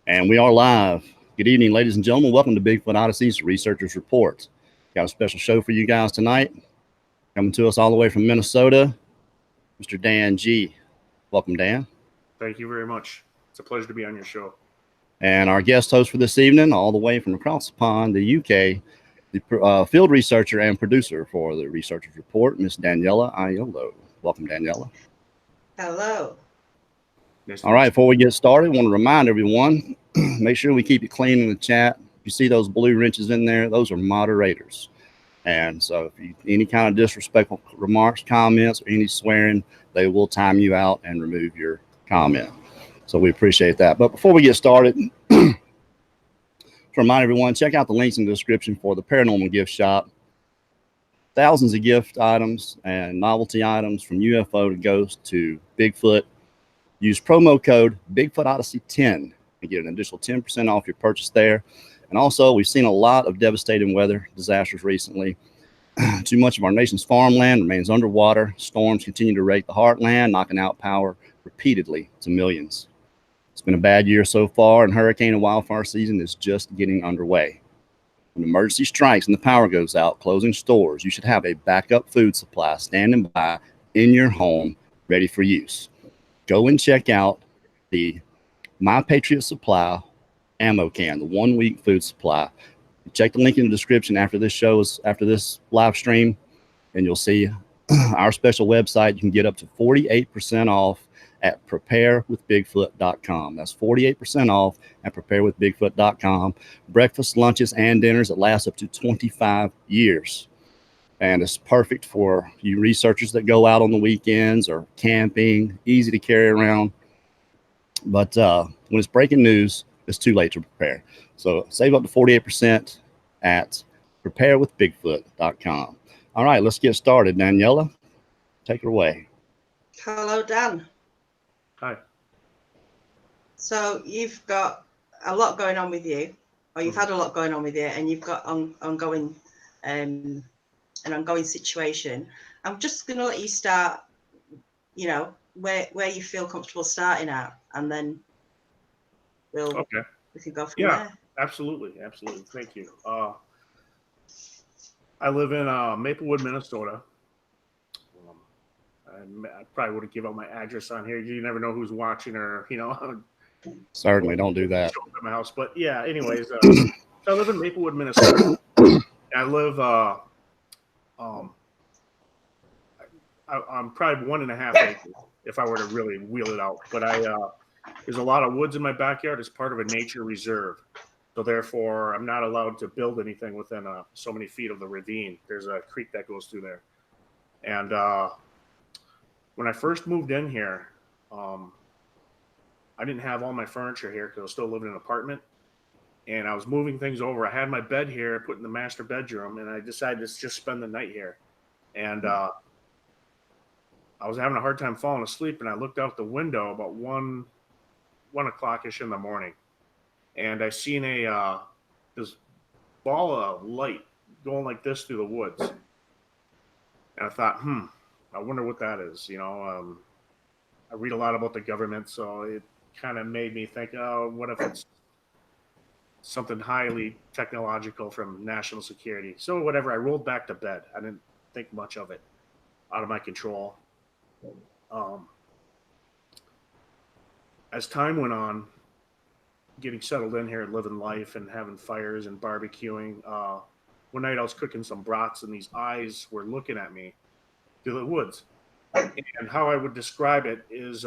And we are live. Good evening, ladies and gentlemen. Welcome to Bigfoot Odyssey's Researchers Report. Got a special show for you guys tonight. Coming to us all the way from Minnesota, Mr. Dan G. Welcome, Dan. Thank you very much. It's a pleasure to be on your show. And our guest host for this evening, all the way from across the pond, the UK, the field researcher and producer for the Researchers Report, Miss Daniela Aiello. Welcome, Daniela. Hello. All right, before we get started, I want to remind everyone, make sure we keep it clean in the chat. If you see those blue wrenches in there, those are moderators. And so if you, any kind of disrespectful remarks, comments, or any swearing, they will time you out and remove your comment. So we appreciate that. But before we get started, to remind everyone, check out the links in the description for the Paranormal Gift Shop. Thousands of gift items and novelty items from UFO to ghost to Bigfoot. Use promo code Bigfoot Odyssey 10 and get an additional 10% off your purchase there. And also, we've seen a lot of devastating weather disasters recently. Too much of our nation's farmland remains underwater. Storms continue to rake the heartland, knocking out power repeatedly to millions. It's been a bad year so far, and hurricane and wildfire season is just getting underway. When emergency strikes and the power goes out, closing stores, you should have a backup food supply standing by in your home, ready for use. Go and check out the My Patriot Supply ammo can, the 1 week food supply. Check the link in the description after this live stream, and you'll see our special website. You can get up to 48% off at preparewithbigfoot.com. That's 48% off at preparewithbigfoot.com. Breakfast, lunches, and dinners that last up to 25 years. And it's perfect for you researchers that go out on the weekends or camping, easy to carry around. But when it's breaking news, it's too late to prepare. So save up to 48% at preparewithbigfoot.com. All right, let's get started. Daniela, take it away. Hello, Dan. Hi. So you've got a lot going on with you, or you've had a lot going on with you, and you've got ongoing an ongoing situation. I'm just going to let you start, you know, where you feel comfortable starting at, and then we can go from there. Yeah, absolutely. Thank you. I live in Maplewood, Minnesota. I probably wouldn't give out my address on here. You never know who's watching, or Certainly don't do that. Show up at my house, but yeah. Anyways, so I live in Maplewood, Minnesota. I live. I'm probably 1.5 acres if I were to really wheel it out. But there's a lot of woods in my backyard. It's part of a nature reserve. So therefore, I'm not allowed to build anything within so many feet of the ravine. There's a creek that goes through there. And when I first moved in here, I didn't have all my furniture here because I was still living in an apartment. And I was moving things over. I had my bed here, put in the master bedroom, and I decided to just spend the night here. And I was having a hard time falling asleep, and I looked out the window about 1 o'clock-ish in the morning. And I seen this ball of light going like this through the woods. And I thought, I wonder what that is. I read a lot about the government, so it kind of made me think, oh, what if it's something highly technological from national security? So whatever, I rolled back to bed. I didn't think much of it, out of my control. As time went on, getting settled in here, living life and having fires and barbecuing, one night I was cooking some brats, and these eyes were looking at me through the woods. And how I would describe it is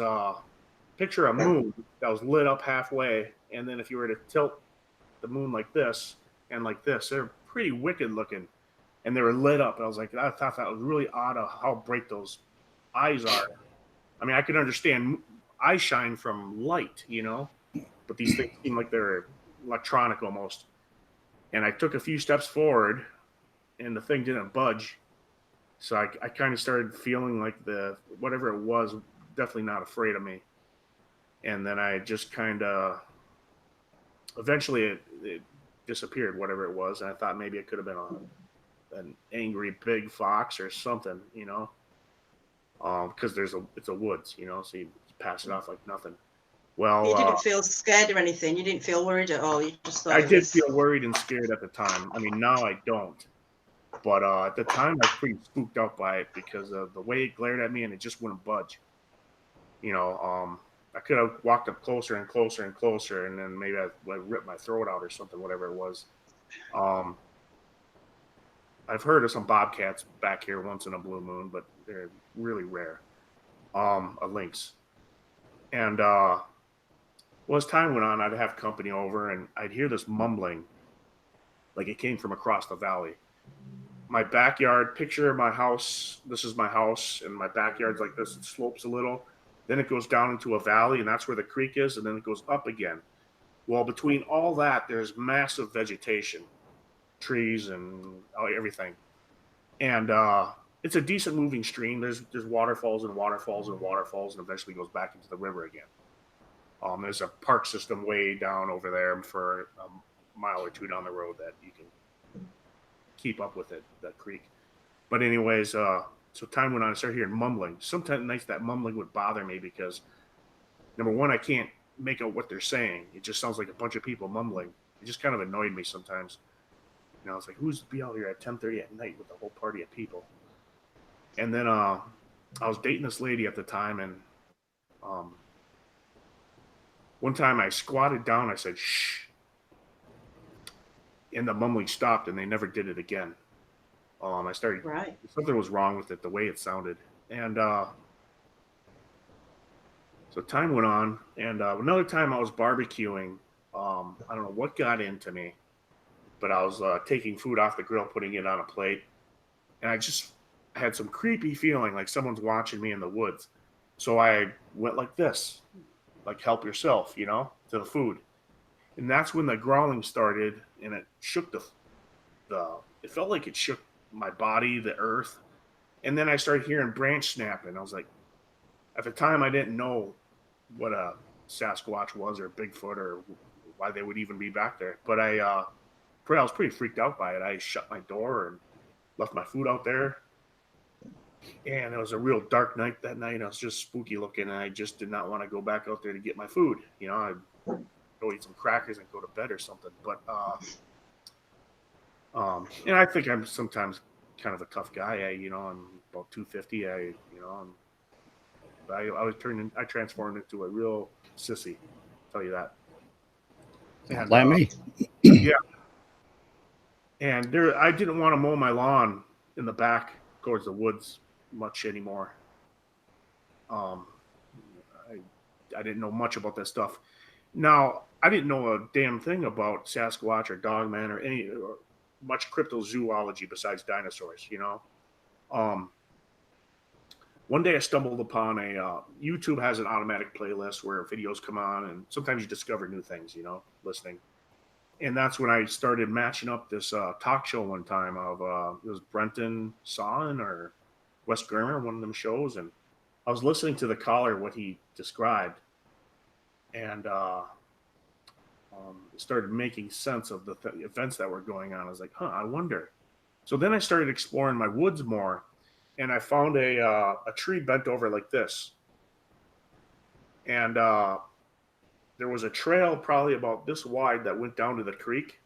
picture a moon that was lit up halfway, and then if you were to tilt the moon like this and like this, they're pretty wicked looking, and they were lit up. And I was like, I thought that was really odd of how bright those eyes are. I mean, I could understand eye shine from light, but these things seem like they're electronic almost. And I took a few steps forward, and the thing didn't budge. So I kind of started feeling like whatever it was, definitely not afraid of me. And then I just kind of, eventually it disappeared, whatever it was. And I thought maybe it could have been an angry big fox or something, because it's a woods, so you pass it off like nothing. Well, you didn't feel scared or anything. You didn't feel worried at all. You just thought I did feel worried and scared at the time. I mean, now I don't. But at the time, I was pretty spooked out by it because of the way it glared at me and it just wouldn't budge. You know, I could have walked up closer and closer and closer, and then maybe I ripped my throat out or something, whatever it was. I've heard of some bobcats back here once in a blue moon, but they're really rare. A lynx. And well, as time went on, I'd have company over, and I'd hear this mumbling, like it came from across the valley. My backyard, picture my house. This is my house, and my backyard's like this. It slopes a little. Then it goes down into a valley, and that's where the creek is, and then it goes up again. Well, between all that, there's massive vegetation, trees and everything. And it's a decent moving stream. There's waterfalls and waterfalls and waterfalls, and eventually goes back into the river again. There's a park system way down over there for a mile or two down the road that you can keep up with it, that creek. But anyways, so time went on, I started hearing mumbling. Sometimes nights that mumbling would bother me because, number one, I can't make out what they're saying. It just sounds like a bunch of people mumbling. It just kind of annoyed me sometimes. You know, it's like, who's to be out here at 10:30 at night with a whole party of people? And then I was dating this lady at the time, and one time I squatted down, I said, shh. And the mumbling stopped, and they never did it again. I started, something was wrong with it, the way it sounded. And so time went on, and another time I was barbecuing. I don't know what got into me, but I was taking food off the grill, putting it on a plate, and I just had some creepy feeling like someone's watching me in the woods. So I went like this, like help yourself, you know, to the food. And that's when the growling started, and it shook it felt like it shook my body, the earth. And then I started hearing branch snapping. I was like, at the time I didn't know what a Sasquatch was or Bigfoot or why they would even be back there. But I was pretty freaked out by it. I shut my door and left my food out there. And it was a real dark night that night. I was just spooky looking, and I just did not want to go back out there to get my food. You know, I'd go eat some crackers and go to bed or something. But and I think I'm sometimes kind of a tough guy. I'm about 250. I transformed into a real sissy. I'll tell you that. And, like me. Yeah. And I didn't want to mow my lawn in the back towards the woods much anymore. I didn't know much about that stuff. Now, I didn't know a damn thing about Sasquatch or Dogman or much cryptozoology besides dinosaurs, you know. One day I stumbled upon YouTube has an automatic playlist where videos come on, and sometimes you discover new things, you know, listening. And that's when I started matching up this talk show one time of it was Brenton Sawen or Wes Germer, one of them shows, and I was listening to the caller, what he described, and started making sense of the events that were going on. I was like, I wonder. So then I started exploring my woods more, and I found a tree bent over like this. And there was a trail probably about this wide that went down to the creek.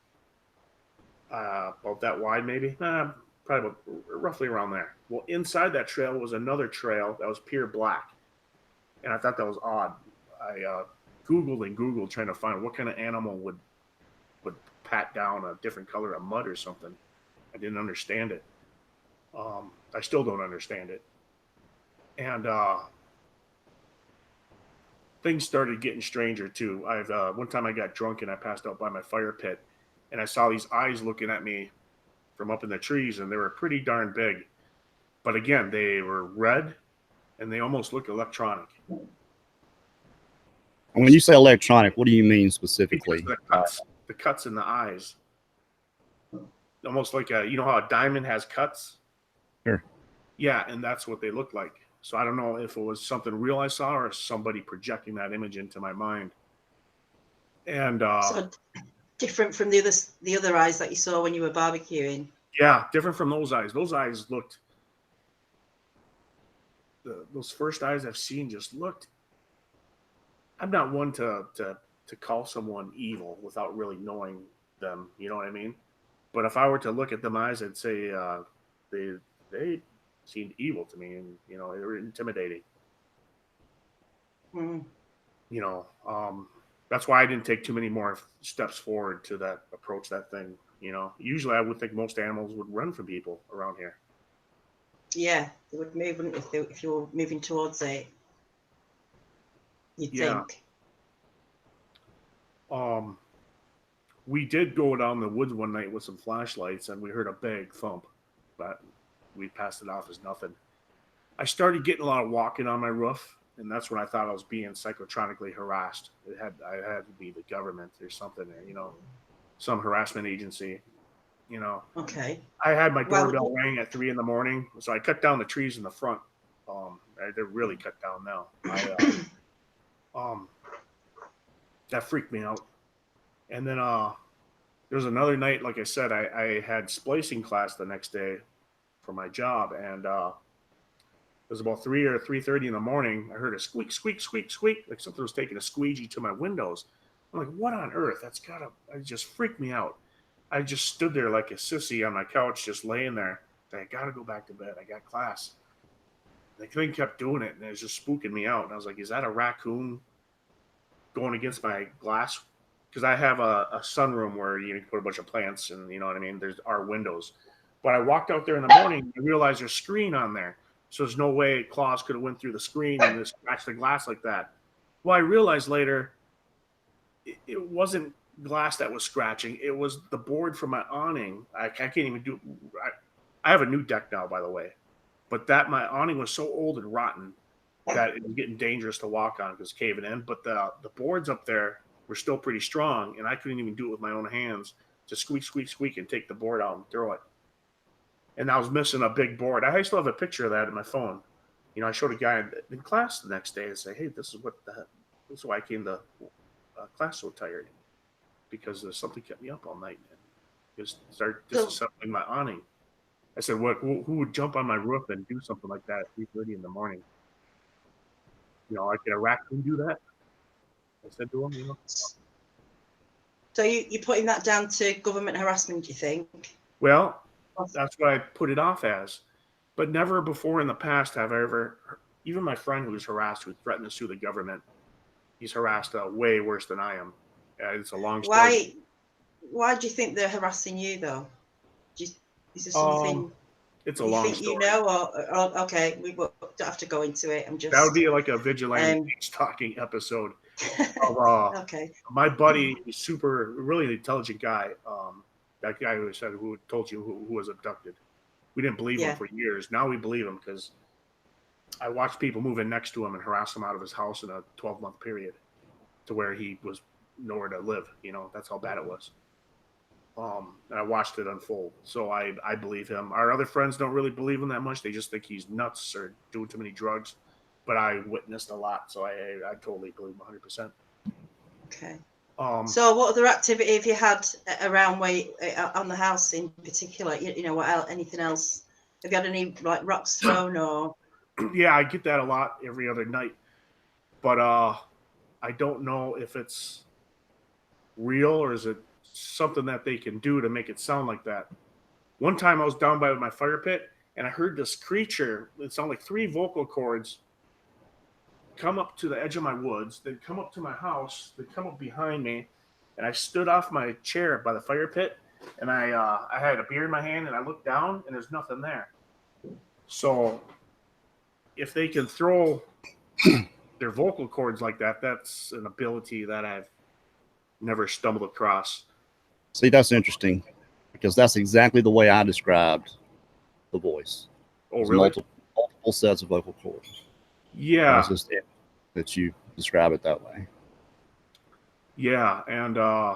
About that wide, maybe. Probably roughly around there. Well, inside that trail was another trail that was pure black. And I thought that was odd. I Googled trying to find what kind of animal would pat down a different color of mud or something. I didn't understand it. I still don't understand it. And things started getting stranger too. One time I got drunk and I passed out by my fire pit, and I saw these eyes looking at me from up in the trees, and they were pretty darn big. But again, they were red, and they almost looked electronic. When you say electronic, what do you mean specifically? The cuts in the eyes. Almost like you know how a diamond has cuts? Sure. Yeah, and that's what they looked like. So I don't know if it was something real I saw or somebody projecting that image into my mind. And so different from the other eyes that you saw when you were barbecuing. Yeah, different from those eyes. Those eyes looked. Those first eyes I've seen just looked I'm not one to call someone evil without really knowing them. You know what I mean? But if I were to look at them eyes, I'd say they they seemed evil to me, and you know they were intimidating. Mm. You know, that's why I didn't take too many more steps forward to that approach that thing. You know, usually I would think most animals would run from people around here. Yeah, they would move, wouldn't if you were moving towards it. You'd Yeah. think. Um, we did go down the woods one night with some flashlights, and we heard a big thump, but we passed it off as nothing. I started getting a lot of walking on my roof, and that's when I thought I was being psychotronically harassed. I had to be the government or something, you know, some harassment agency. You know, Okay. I had my Well, doorbell ring at 3 in the morning, so I cut down the trees in the front. They're really cut down now. Um, that freaked me out. And then there was another night, like I said, I had splicing class the next day for my job, and it was about 3 or 3:30 in the morning. I heard a squeak, squeak, squeak, squeak, like something was taking a squeegee to my windows. I'm like, what on earth? It just freaked me out. I just stood there like a sissy on my couch, just laying there. I gotta go back to bed. I got class. The thing kept doing it, and it was just spooking me out. And I was like, is that a raccoon going against my glass? Because I have a sunroom where you can put a bunch of plants, and you know what I mean. There's our windows. But I walked out there in the morning, and I realized there's a screen on there, so there's no way claws could have went through the screen and just scratched the glass like that. Well, I realized later it wasn't glass that was scratching; it was the board from my awning. I can't even do. I have a new deck now, by the way, but that my awning was so old and rotten that it was getting dangerous to walk on because caving in. But the boards up there were still pretty strong, and I couldn't even do it with my own hands to squeak, squeak, squeak, and take the board out and throw it. And I was missing a big board. I still have a picture of that in my phone. You know, I showed a guy in class the next day and say, "Hey, this is why I came to class so tired because something kept me up all night and just started disassembling my awning." I said, "What? Who would jump on my roof and do something like that at 3:30 in the morning? You know, like can a raccoon do that?" I said to him, "You know." So you're putting that down to government harassment, do you think? Well, that's what I put it off as. But never before in the past have I ever, even my friend who's harassed, who threatened to sue the government, he's harassed way worse than I am. It's a long story. Why do you think they're harassing you, though? Is there Um, something it's a you long think you story. know? Or okay, we don't have to go into it. I'm just... That would be like a vigilante stalking episode. Of, okay. my buddy, he's really intelligent guy. That guy who told you who was abducted. We didn't believe him for years. Now we believe him because I watched people move in next to him and harass him out of his house in a 12-month period to where he was nowhere to live. You know, that's how bad it was. And I watched it unfold. So I believe him. Our other friends don't really believe him that much. They just think he's nuts or doing too many drugs. But I witnessed a lot, so I totally believe him 100%. Okay. So what other activity have you had around on the house in particular? You know, what else, anything else? Have you had any like rocks thrown or? Yeah, I get that a lot every other night, but I don't know if it's real or is it something that they can do to make it sound like that. One time I was down by my fire pit and I heard this creature. It sounded like 3 vocal cords come up to the edge of my woods, then come up to my house, then come up behind me, and I stood off my chair by the fire pit, and I had a beer in my hand, and I looked down, and there's nothing there. So if they can throw their vocal cords like that, that's an ability that I've never stumbled across. See, that's interesting because that's exactly the way I described the voice. Oh, really? Multiple sets of vocal cords. Yeah. It's just that you describe it that way. Yeah, and I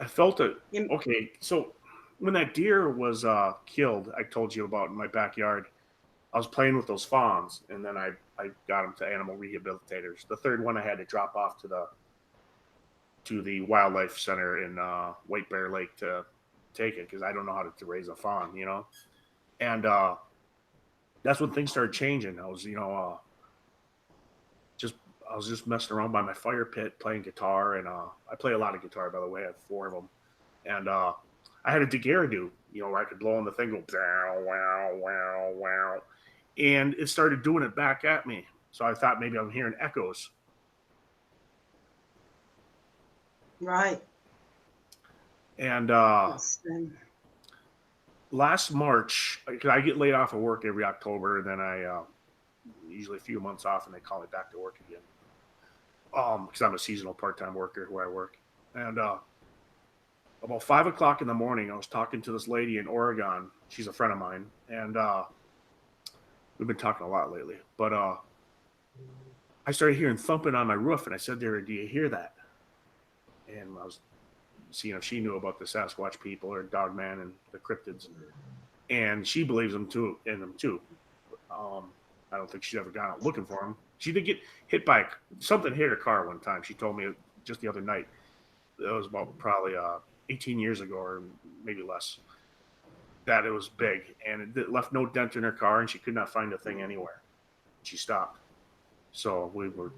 felt it. Okay, so when that deer was killed, I told you about in my backyard, I was playing with those fawns, and then I got them to animal rehabilitators. The third one I had to drop off to the wildlife center in White Bear Lake to take it because I don't know how to raise a fawn, you know. And that's when things started changing. I was, you know, just I was just messing around by my fire pit playing guitar, and I play a lot of guitar, by the way. I have 4 of them, and I had a didgeridoo, where I could blow on the thing, go wow, wow, wow, wow, and it started doing it back at me. So I thought maybe I'm hearing echoes. Right. And That's, last March, because I get laid off of work every October, and then I usually a few months off, and they call me back to work again. Because I'm a seasonal part-time worker where I work. And about 5 o'clock in the morning, I was talking to this lady in Oregon. She's a friend of mine, and we've been talking a lot lately. But I started hearing thumping on my roof, and I said to her, "Do you hear that?" And I was seeing if she knew about the Sasquatch people or Dogman and the cryptids, and she believes them too. I don't think she's ever gone out looking for them. She did get hit by something. Hit her car one time. She told me just the other night. That was about probably 18 years ago, or maybe less. That it was big, and it left no dent in her car, and she could not find the thing anywhere. She stopped. So we were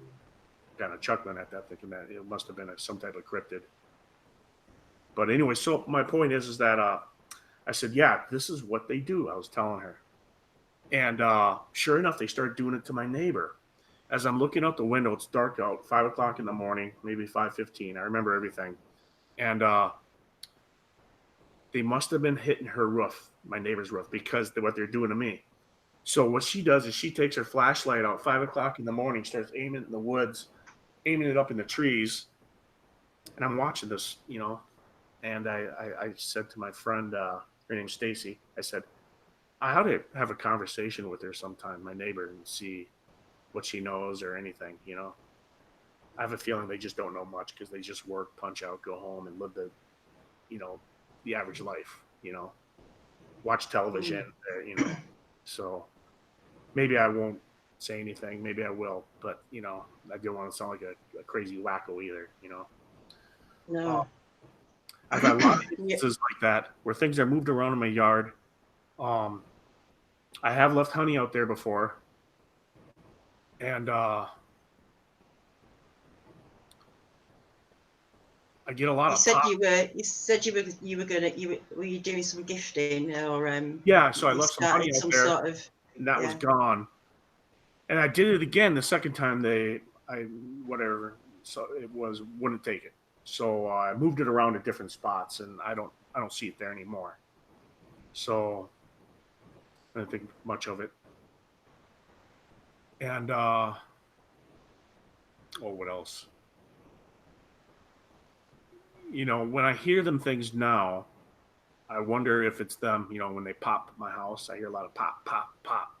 kind of chuckling at that, thinking that it must have been some type of cryptid. But anyway, so my point is that I said, yeah, this is what they do. I was telling her. And sure enough, they started doing it to my neighbor. As I'm looking out the window, it's dark out, 5 o'clock in the morning, maybe 5:15. I remember everything. And they must have been hitting her roof, my neighbor's roof, because what they're doing to me. So what she does is she takes her flashlight out 5 o'clock in the morning, starts aiming it in the woods, aiming it up in the trees. And I'm watching this, and I said to my friend, her name's Stacy, I said, I ought to have a conversation with her sometime, my neighbor, and see what she knows or anything, I have a feeling they just don't know much because they just work, punch out, go home, and live the average life, watch television, So maybe I won't say anything. Maybe I will, but, I don't want to sound like a crazy wacko either, no. I've had a lot of instances like that where things are moved around in my yard. I have left honey out there before, and I get a lot of. You said you were you doing some gifting or yeah, so I left some honey out there, sort of, and that was gone. And I did it again the second time so it wouldn't take it. So I moved it around to different spots, and I don't see it there anymore. So I didn't think much of it. And what else? When I hear them things now, I wonder if it's them. When they pop my house, I hear a lot of pop, pop, pop,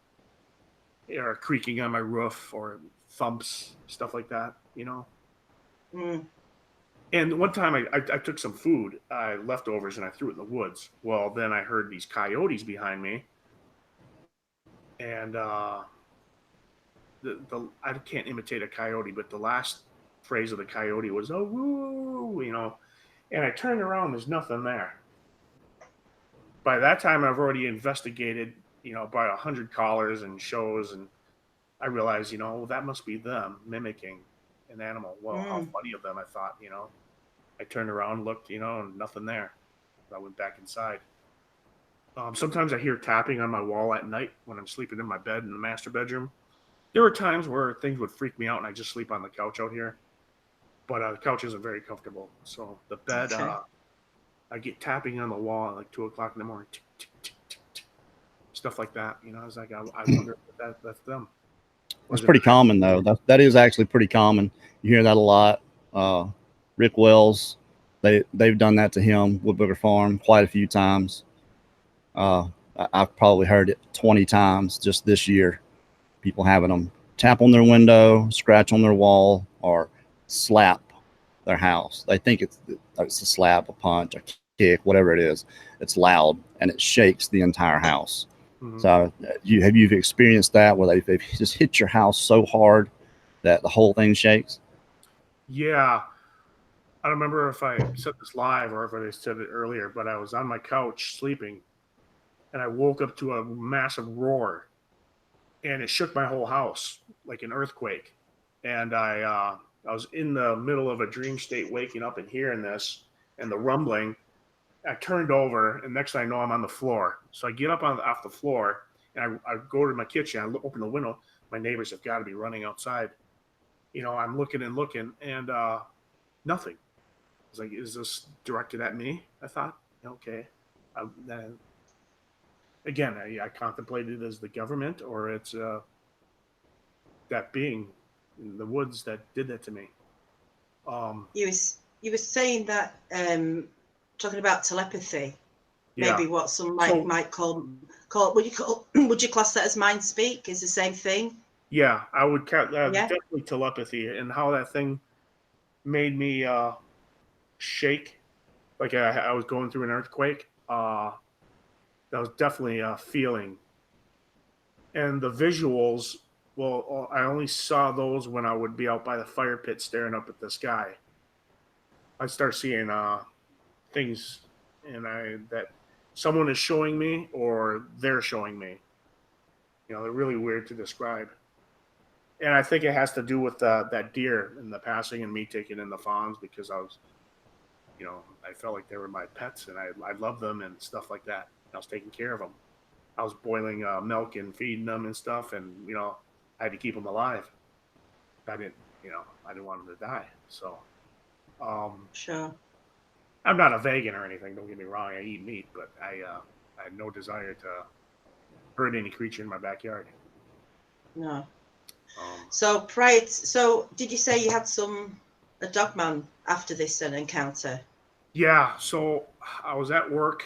or creaking on my roof, or thumps, stuff like that. Mm. And one time I took some food, leftovers, and I threw it in the woods. Well, then I heard these coyotes behind me, and I can't imitate a coyote, but the last phrase of the coyote was "oh woo," and I turned around, there's nothing there. By that time, I've already investigated, by 100 callers and shows, and I realized, that must be them mimicking an animal. Well, how funny of them, I thought, I turned around, looked, and nothing there. I went back inside. Sometimes I hear tapping on my wall at night when I'm sleeping in my bed in the master bedroom. There were times where things would freak me out, and I just sleep on the couch out here. But the couch isn't very comfortable. So the bed, I get tapping on the wall at like 2 o'clock in the morning. Tick, tick, tick, tick, tick. Stuff like that. I was like, I wonder if that's them. That's pretty common, though. That is actually pretty common. You hear that a lot. Rick Wells, they've done that to him, Woodbooker Farm, quite a few times. I've probably heard it 20 times just this year. People having them tap on their window, scratch on their wall, or slap their house. They think it's a slap, a punch, a kick, whatever it is. It's loud and it shakes the entire house. Mm-hmm. So have you experienced that where they've just hit your house so hard that the whole thing shakes? Yeah. I don't remember if I said this live or if I said it earlier, but I was on my couch sleeping and I woke up to a massive roar and it shook my whole house like an earthquake. and I was in the middle of a dream state, waking up and hearing this and the rumbling. I turned over, and next thing I know, I'm on the floor. So I get up off the floor, and I go to my kitchen. I open the window. My neighbors have got to be running outside. I'm looking and looking, and nothing. I was like, is this directed at me? I thought, okay. Then again, I contemplated it as the government, or it's that being in the woods that did that to me. You were saying that talking about telepathy, Yeah. maybe what some might call would you class that as mind speak? Is the same thing? Yeah, I would count definitely telepathy, and how that thing made me shake, like I was going through an earthquake. That was definitely a feeling. And the visuals, well, I only saw those when I would be out by the fire pit staring up at the sky. I'd start seeing things, and that someone is showing me or they're showing me. They're really weird to describe. And I think it has to do with that deer and the passing and me taking in the fawns, because I was, I felt like they were my pets, and I loved them and stuff like that. I was taking care of them. I was boiling milk and feeding them and stuff, and I had to keep them alive. I didn't want them to die. So, sure. I'm not a vegan or anything. Don't get me wrong. I eat meat, but I had no desire to hurt any creature in my backyard. No. So did you say you had a dogman after this encounter? Yeah. So I was at work.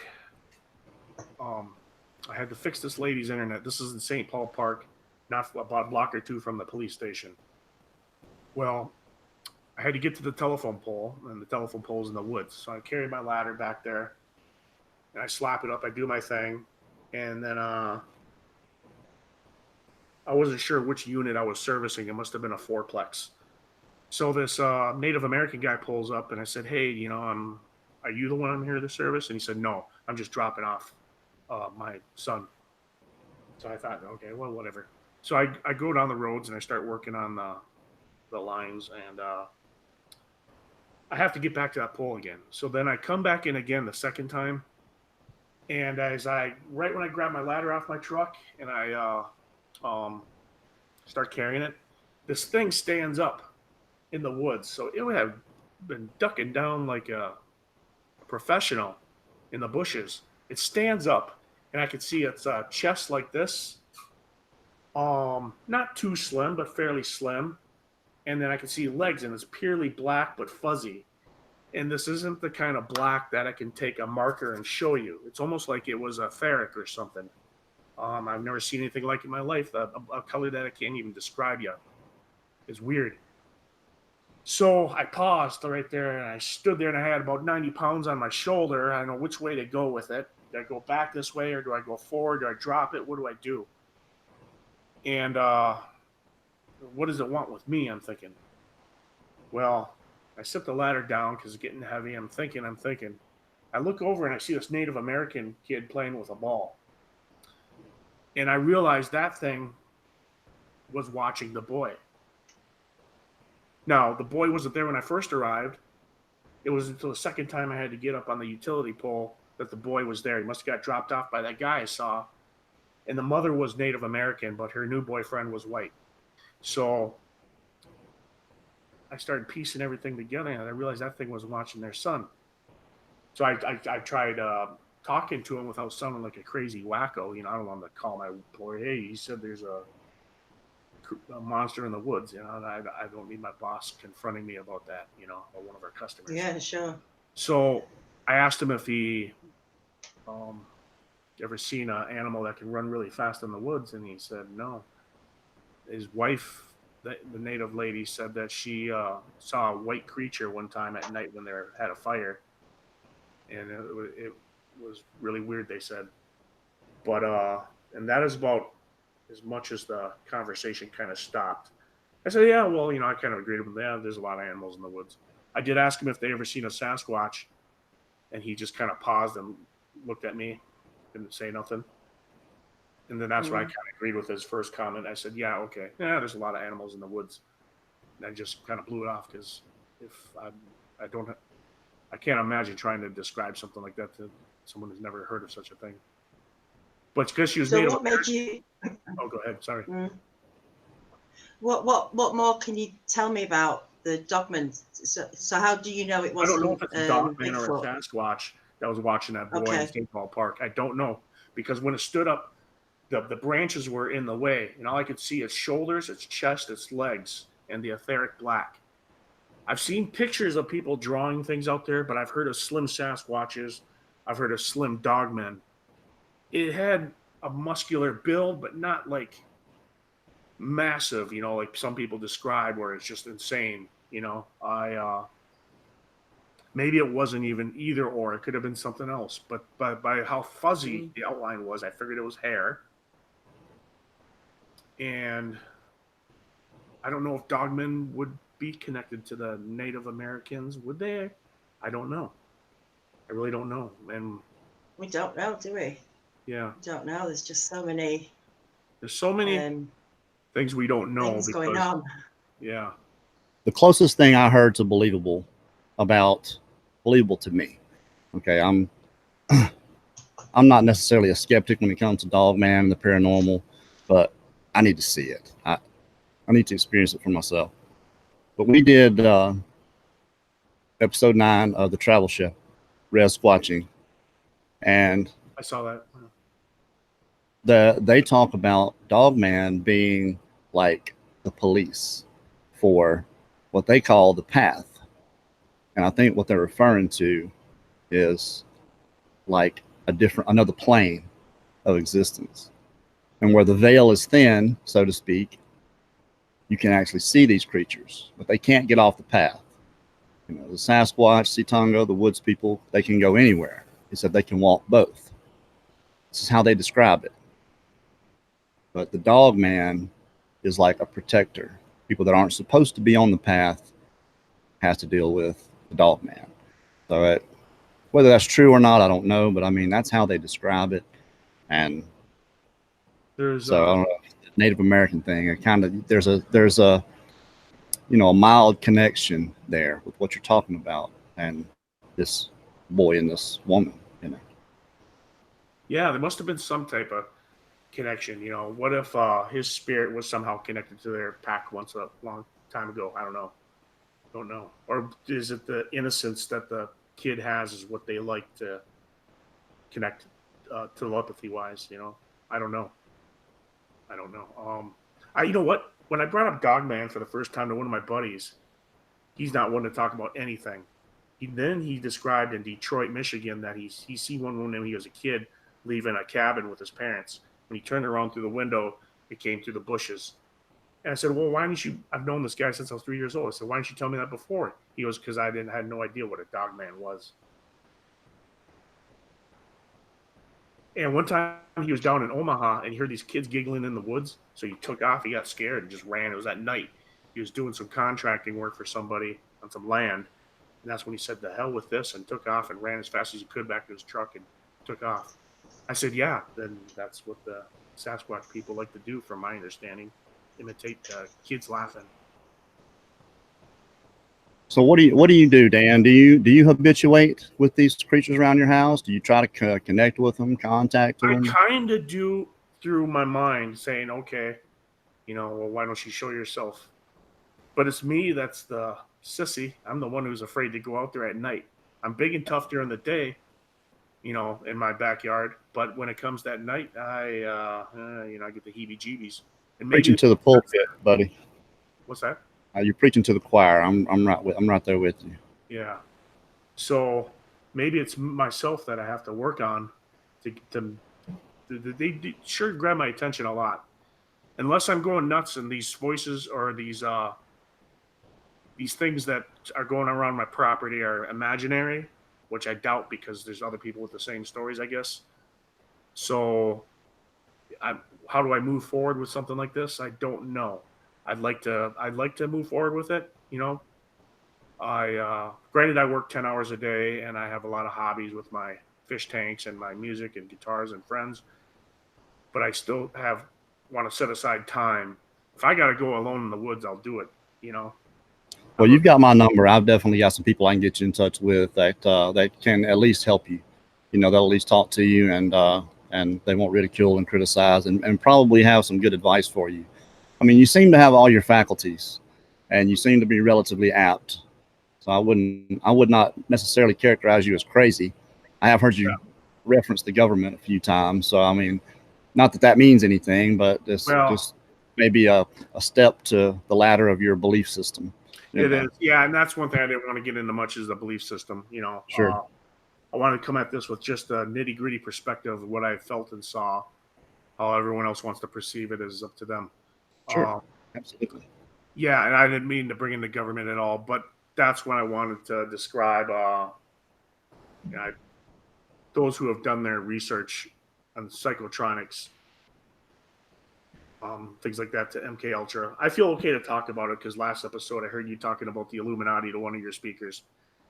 I had to fix this lady's internet. This is in St. Paul Park, not about a block or two from the police station. Well, I had to get to the telephone pole, and the telephone pole's in the woods. So I carry my ladder back there, and I slap it up. I do my thing, and then I wasn't sure which unit I was servicing. It must have been a fourplex. So this Native American guy pulls up, and I said, "Hey, are you the one I'm here to service?" And he said, "No, I'm just dropping off my son." So I thought, okay, well, whatever. So I go down the roads and I start working on the lines, and I have to get back to that pole again. So then I come back in again the second time, and right when I grab my ladder off my truck and I start carrying it, this thing stands up in the woods. So it would have been ducking down like a professional in the bushes. It stands up, and I could see its chest like this. Not too slim, but fairly slim. And then I could see legs, and it's purely black but fuzzy. And this isn't the kind of black that I can take a marker and show you. It's almost like it was a ferric or something. I've never seen anything like it in my life. A color that I can't even describe yet. It's weird. So I paused right there, and I stood there, and I had about 90 pounds on my shoulder. I don't know which way to go with it. Do I go back this way, or do I go forward? Do I drop it? What do I do? And what does it want with me? I'm thinking. Well, I set the ladder down because it's getting heavy. I'm thinking. I look over, and I see this Native American kid playing with a ball. And I realized that thing was watching the boy. Now, the boy wasn't there when I first arrived. It was until the second time I had to get up on the utility pole that the boy was there. He must have got dropped off by that guy I saw. And the mother was Native American, but her new boyfriend was white. So I started piecing everything together, and I realized that thing was watching their son. So I tried talking to him without sounding like a crazy wacko. I don't want to call my employer, hey, he said there's a monster in the woods, and I don't need my boss confronting me about that, or one of our customers. Yeah, sure. So I asked him if he ever seen an animal that can run really fast in the woods, and he said no. His wife, the native lady, said that she saw a white creature one time at night when they had a fire, and it was really weird, they said. But and that is about as much as the conversation kind of stopped. I said, yeah, well, I kind of agreed with him. Yeah, there's a lot of animals in the woods. I did ask him if they ever seen a Sasquatch, and he just kind of paused and looked at me, didn't say nothing. And then that's when I kind of agreed with his first comment. I said, yeah, okay. Yeah, there's a lot of animals in the woods. And I just kind of blew it off because I can't imagine trying to describe something like that to someone who's never heard of such a thing. But because she was So Native what made American. you? Oh, go ahead. Sorry. What more can you tell me about the Dogman? So how do you know it I wasn't don't know if it's a Dogman or a Bigfoot? Sasquatch that was watching that boy in Okay. St. Paul Park. I don't know, because when it stood up, the branches were in the way, and all I could see is shoulders, its chest, its legs, and the etheric black. I've seen pictures of people drawing things out there, but I've heard of slim Sasquatches. I've heard of slim Dogmen. It had a muscular build, but not like massive, like some people describe, where it's just insane. Maybe it wasn't even either or. It could have been something else. But by how fuzzy the outline was, I figured it was hair. And I don't know if Dogmen would be connected to the Native Americans. Would they? I don't know. I really don't know. And We don't know, do we? yeah, We don't know. There's just so many. there's so many things we don't know. Things going on. Yeah. The closest thing I heard to believable to me. Okay, I'm not necessarily a skeptic when it comes to Dogman and the paranormal, but I need to see it. I need to experience it for myself. But we did episode 9 of the travel show, Res Squatching, and I saw that. they talk about Dogman being like the police for what they call the path. And I think what they're referring to is like another plane of existence. And where the veil is thin, so to speak, you can actually see these creatures, but they can't get off the path. The Sasquatch, Sitonga, the woods people, they can go anywhere. He said they can walk both. This is how they describe it. But the Dogman is like a protector. People that aren't supposed to be on the path has to deal with the Dogman. So whether that's true or not, I don't know. But I mean, that's how they describe it. And I don't know, Native American thing. It kind of there's a a mild connection there with what you're talking about and this boy and this woman. Yeah, there must have been some type of connection. What if his spirit was somehow connected to their pack once a long time ago? I don't know. Or is it the innocence that the kid has is what they like to connect telepathy wise? I don't know. You know what? When I brought up Dogman for the first time to one of my buddies, he's not one to talk about anything. He described in Detroit, Michigan, that he seen one when he was a kid leaving a cabin with his parents. When he turned around through the window, it came through the bushes. And I said, well, why didn't you? I've known this guy since I was 3 years old. I said, why didn't you tell me that before? He goes, because I had no idea what a Dogman was. And one time he was down in Omaha and he heard these kids giggling in the woods. So he took off. He got scared and just ran. It was at night. He was doing some contracting work for somebody on some land. And that's when he said, the hell with this, and took off and ran as fast as he could back to his truck and took off. I said, yeah, then that's what the Sasquatch people like to do, from my understanding. Imitate kids laughing. So what do you do, Dan? Do you habituate with these creatures around your house? Do you try to connect with them, contact them? I kind of do, through my mind, saying, okay, well, why don't you show yourself? But it's me that's the sissy. I'm the one who's afraid to go out there at night. I'm big and tough during the day, in my backyard. But when it comes that night, I get the heebie-jeebies. And Preaching to the pulpit, buddy. What's that? You're preaching to the choir. I'm right there with you. Yeah. So maybe it's myself that I have to work on. They sure grab my attention a lot. Unless I'm going nuts and these voices or these things that are going around my property are imaginary, which I doubt because there's other people with the same stories, I guess. So how do I move forward with something like this? I don't know. I'd like to move forward with it. Granted, I work 10 hours a day and I have a lot of hobbies with my fish tanks and my music and guitars and friends, but I still want to set aside time. If I got to go alone in the woods, I'll do it. Well, you've got my number. I've definitely got some people I can get you in touch with that that can at least help you. They'll at least talk to you, and they won't ridicule and criticize, and probably have some good advice for you. I mean, you seem to have all your faculties, and you seem to be relatively apt. So I would not necessarily characterize you as crazy. I have heard you reference the government a few times. So, I mean, not that that means anything, but just maybe a step to the ladder of your belief system. It is. Yeah. And that's one thing I didn't want to get into much is the belief system, Sure. I want to come at this with just a nitty gritty perspective of what I felt and saw. How everyone else wants to perceive it is up to them. Sure. Absolutely. Yeah, and I didn't mean to bring in the government at all, but that's what I wanted to describe. Those who have done their research on psychotronics, things like that, to MK Ultra. I feel okay to talk about it because last episode I heard you talking about the Illuminati to one of your speakers.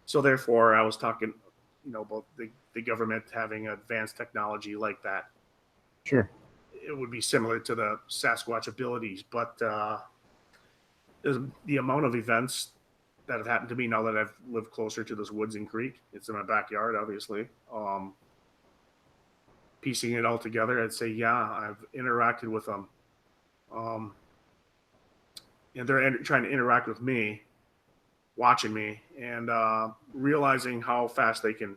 So therefore, I was talking, about the government having advanced technology like that. Sure. It would be similar to the Sasquatch abilities, but the amount of events that have happened to me now that I've lived closer to this woods and creek. It's in my backyard, obviously. Piecing it all together, I'd say, yeah, I've interacted with them. And they're trying to interact with me, watching me, and realizing how fast they can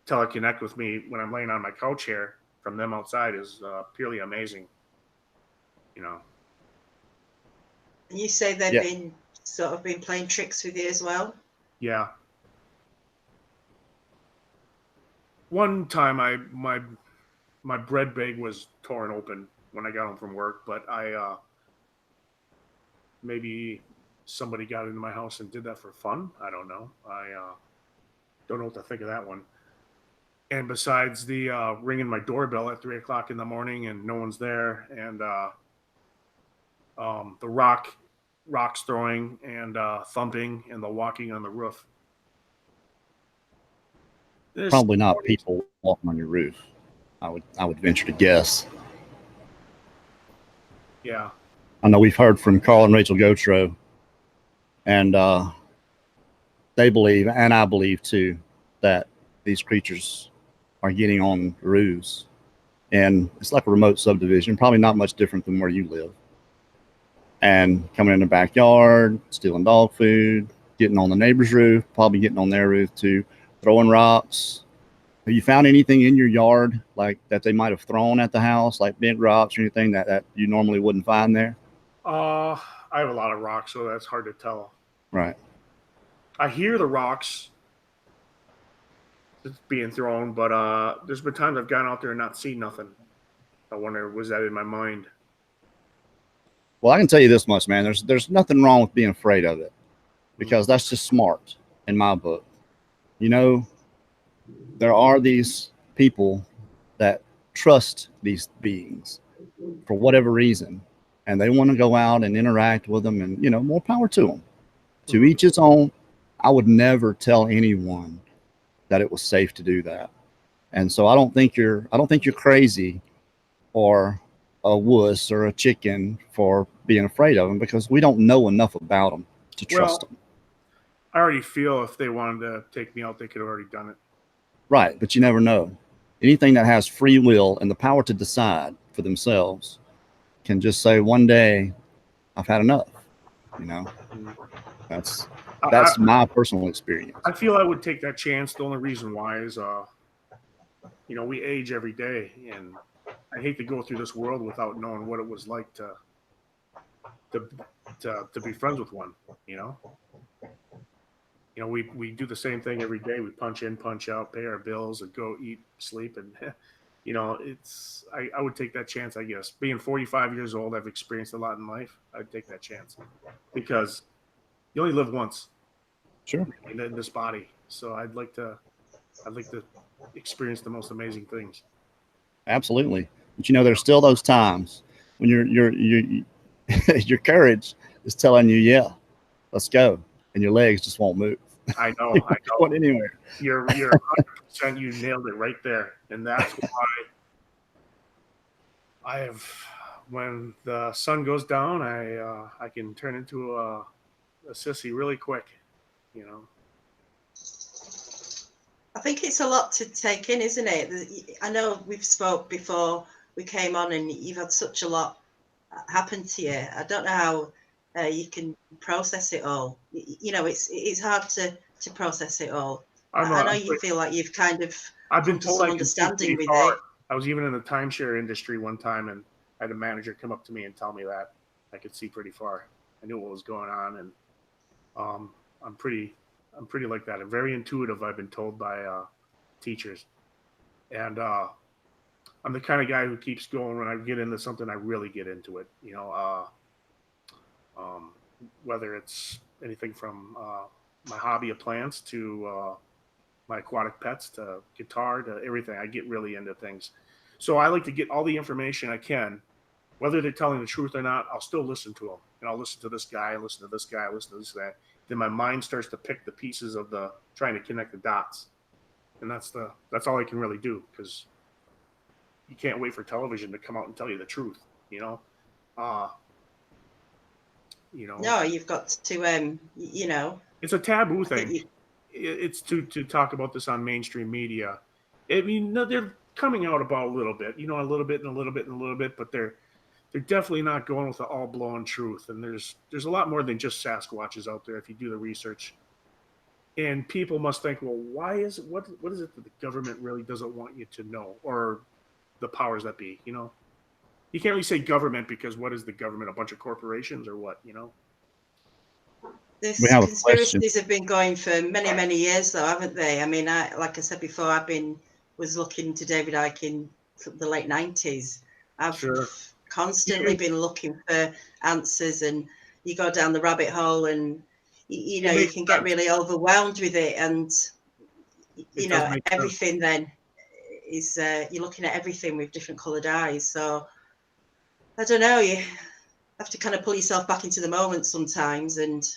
teleconnect with me when I'm laying on my couch here from them outside is purely amazing. You say they've been sort of been playing tricks with you as well? Yeah. One time my bread bag was torn open when I got home from work, but I maybe somebody got into my house and did that for fun. I don't know. I don't know what to think of that one. And besides the ringing my doorbell at 3 o'clock in the morning and no one's there, and the rocks throwing and thumping and the walking on the roof. Probably not people walking on your roof. I would venture to guess. Yeah. I know we've heard from Carl and Rachel Gautreaux, and they believe, and I believe too, that these creatures are getting on roofs, and it's like a remote subdivision, probably not much different than where you live, and coming in the backyard, stealing dog food, getting on the neighbor's roof, probably getting on their roof too, throwing rocks. Have you found anything in your yard like that they might have thrown at the house, like big rocks or anything that you normally wouldn't find there? I have a lot of rocks, so that's hard to tell. Right. I hear the rocks being thrown, but there's been times I've gone out there and not seen nothing. I wonder, was that in my mind? Well, I can tell you this much, man. There's nothing wrong with being afraid of it, because that's just smart in my book. There are these people that trust these beings for whatever reason, and they want to go out and interact with them, and more power to them. To each its own. I would never tell anyone that it was safe to do that. And so I don't think you're crazy or a wuss or a chicken for being afraid of them, because we don't know enough about them to trust them. I already feel if they wanted to take me out, they could have already done it. Right, but you never know. Anything that has free will and the power to decide for themselves can just say, one day, I've had enough. That's my personal experience. I feel I would take that chance. The only reason why is, we age every day, and I hate to go through this world without knowing what it was like to be friends with one. We do the same thing every day. We punch in, punch out, pay our bills, and go eat, sleep, and I would take that chance. I guess being 45 years old, I've experienced a lot in life. I'd take that chance because you only live once. Sure. In this body, so I'd like to experience the most amazing things. Absolutely, but there's still those times when your courage is telling you, yeah, let's go, and your legs just won't move. I know. Going anywhere. You're 100%. You nailed it right there, and that's why when the sun goes down, I can turn into a a sissy really quick, you know. I think it's a lot to take in, isn't it? I know we've spoke before we came on, and you've had such a lot happen to you. I don't know how you can process it all. You know, it's hard to process it all. I know you feel like you've kind of I've been told some I can see understanding with far. it. I was even in the timeshare industry one time, and I had a manager come up to me and tell me that I could see pretty far. I knew what was going on, and I'm pretty like that. I'm very intuitive. I've been told by teachers, and I'm the kind of guy who keeps going. When I get into something, I really get into it. You know, whether it's anything from my hobby of plants to my aquatic pets to guitar to everything. I get really into things. So I like to get all the information I can, whether they're telling the truth or not. I'll still listen to them, and I'll listen to this guy, listen to this guy, listen to this guy. Then my mind starts to pick the pieces of the trying to connect the dots, and that's all I can really do, because you can't wait for television to come out and tell you the truth. You know. No, you've got to you know. It's a taboo thing. It's to talk about this on mainstream media. I mean, no, they're coming out about a little bit, you know, a little bit and a little bit and a little bit, but they're definitely not going with the all blown truth. And there's a lot more than just Sasquatches out there if you do the research. And people must think, well, why is it? What is it that the government really doesn't want you to know, or the powers that be? You know, you can't really say government, because what is the government? A bunch of corporations or what? You know. This conspiracies have been going for many, many years, though, haven't they? I mean, like I said before, was looking into David Icke in the late 90s. I've constantly been looking for answers, and you go down the rabbit hole, and you know, you can get really overwhelmed with it, and you know, everything then is you're looking at everything with different coloured eyes. So I don't know, you have to kind of pull yourself back into the moment sometimes, and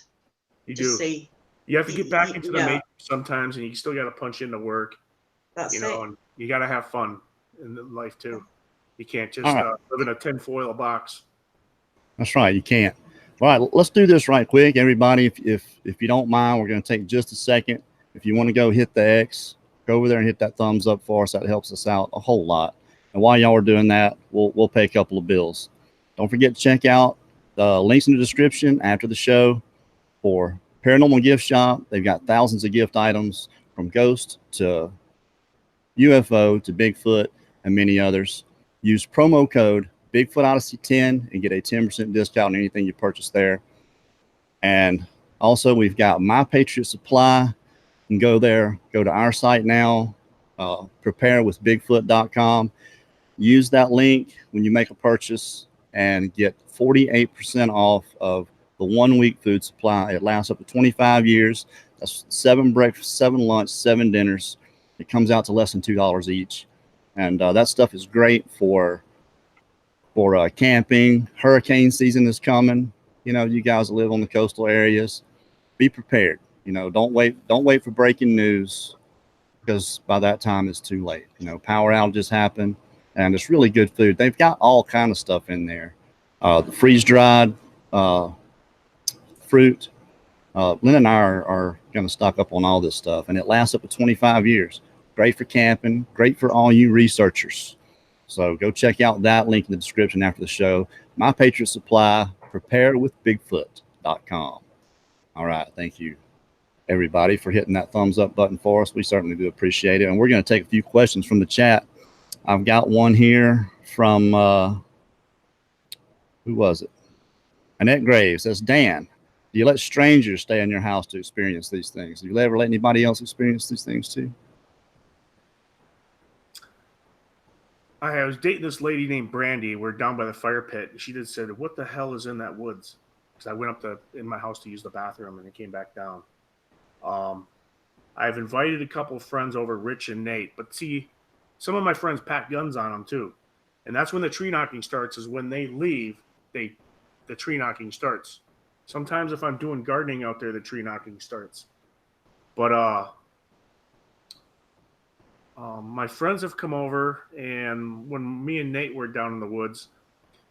you just do. See, you have to get back into the matrix sometimes, and you still got to punch into work. That's you know, it. And you got to have fun in life too. You can't just live in a tinfoil box. That's right. You can't. All right, let's do this right quick, everybody. If you don't mind, we're going to take just a second. If you want to go hit the X, go over there and hit that thumbs up for us. That helps us out a whole lot. And while y'all are doing that, we'll pay a couple of bills. Don't forget to check out the links in the description after the show for Paranormal Gift Shop. They've got thousands of gift items, from ghost to UFO to Bigfoot and many others. Use promo code Bigfoot Odyssey 10 and get a 10% discount on anything you purchase there. And also, we've got My Patriot Supply. You can go there, go to our site now, preparewithbigfoot.com. Use that link when you make a purchase and get 48% off of the 1 week food supply. It lasts up to 25 years. That's 7 breakfasts, 7 lunch, 7 dinners. It comes out to less than $2 each. And that stuff is great for camping. Hurricane season is coming. You know, you guys live on the coastal areas. Be prepared. You know, don't wait for breaking news, because by that time it's too late. You know, power outages happen, and it's really good food. They've got all kind of stuff in there. The freeze-dried fruit. Lynn and I are going to stock up on all this stuff, and it lasts up to 25 years. Great for camping, great for all you researchers. So go check out that link in the description after the show. My Patriot Supply, preparewithbigfoot.com. All right. Thank you, everybody, for hitting that thumbs up button for us. We certainly do appreciate it. And we're going to take a few questions from the chat. I've got one here from, who was it? Annette Graves says, Dan, do you let strangers stay in your house to experience these things? Do you ever let anybody else experience these things too? I was dating this lady named Brandy. We're down by the fire pit. She just said, "What the hell is in that woods?" Because I went up in my house to use the bathroom, and I came back down. I've invited a couple of friends over, Rich and Nate. But see, some of my friends pack guns on them too, and that's when the tree knocking starts. Is when they leave, the tree knocking starts. Sometimes if I'm doing gardening out there, the tree knocking starts. But my friends have come over, and when me and Nate were down in the woods,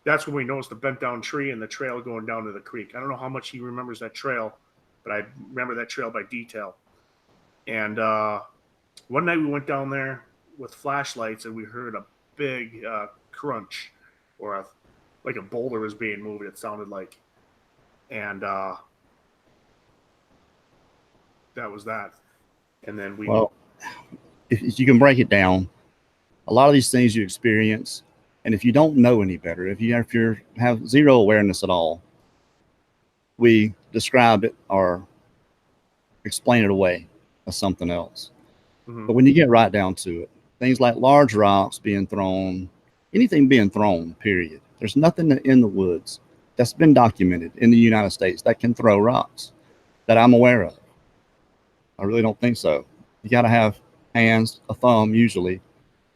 that's when we noticed the bent down tree and the trail going down to the creek. I don't know how much he remembers that trail, but I remember that trail by detail. And one night we went down there with flashlights, and we heard a big crunch, or like a boulder was being moved. It sounded like, and that was that. And then well, if you can break it down, a lot of these things you experience, and if you don't know any better, if you have zero awareness at all, we describe it or explain it away as something else. Mm-hmm. But when you get right down to it, things like large rocks being thrown, anything being thrown, period. There's nothing in the woods that's been documented in the United States that can throw rocks that I'm aware of. I really don't think so. You got to have hands, a thumb usually,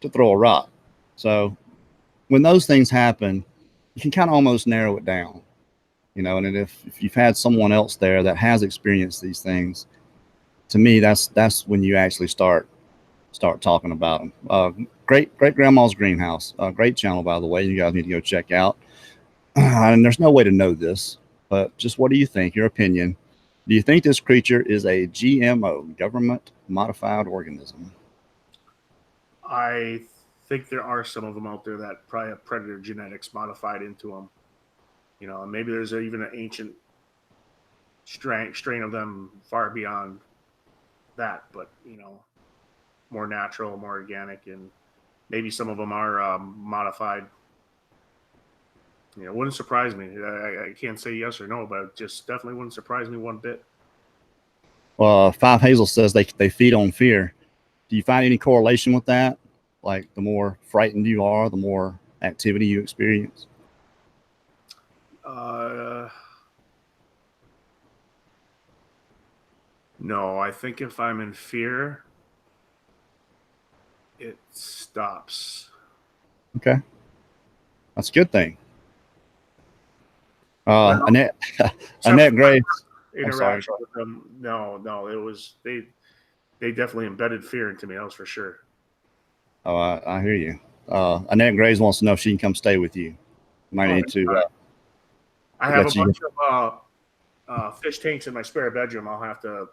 to throw a rock. So when those things happen, you can kind of almost narrow it down, you know. And if you've had someone else there that has experienced these things, to me, that's when you actually start talking about them. Great grandma's greenhouse, great channel, by the way. You guys need to go check out. And there's no way to know this, but just what do you think? Your opinion. Do you think this creature is a GMO, government modified organism? I think there are some of them out there that probably have predator genetics modified into them. You know, and maybe there's even an ancient strain of them far beyond that, but you know, more natural, more organic, and maybe some of them are modified. You know, wouldn't surprise me. I can't say yes or no, but it just definitely wouldn't surprise me one bit. Well, Five Hazel says they feed on fear. Do you find any correlation with that? Like the more frightened you are, the more activity you experience? No, I think if I'm in fear, it stops. Okay. That's a good thing. Annette Gray. Interaction with them. No, it was they definitely embedded fear into me. That was for sure. Oh, I hear you. Annette Grays wants to know if she can come stay with you. Might need to. I have a bunch of fish tanks in my spare bedroom. I'll have to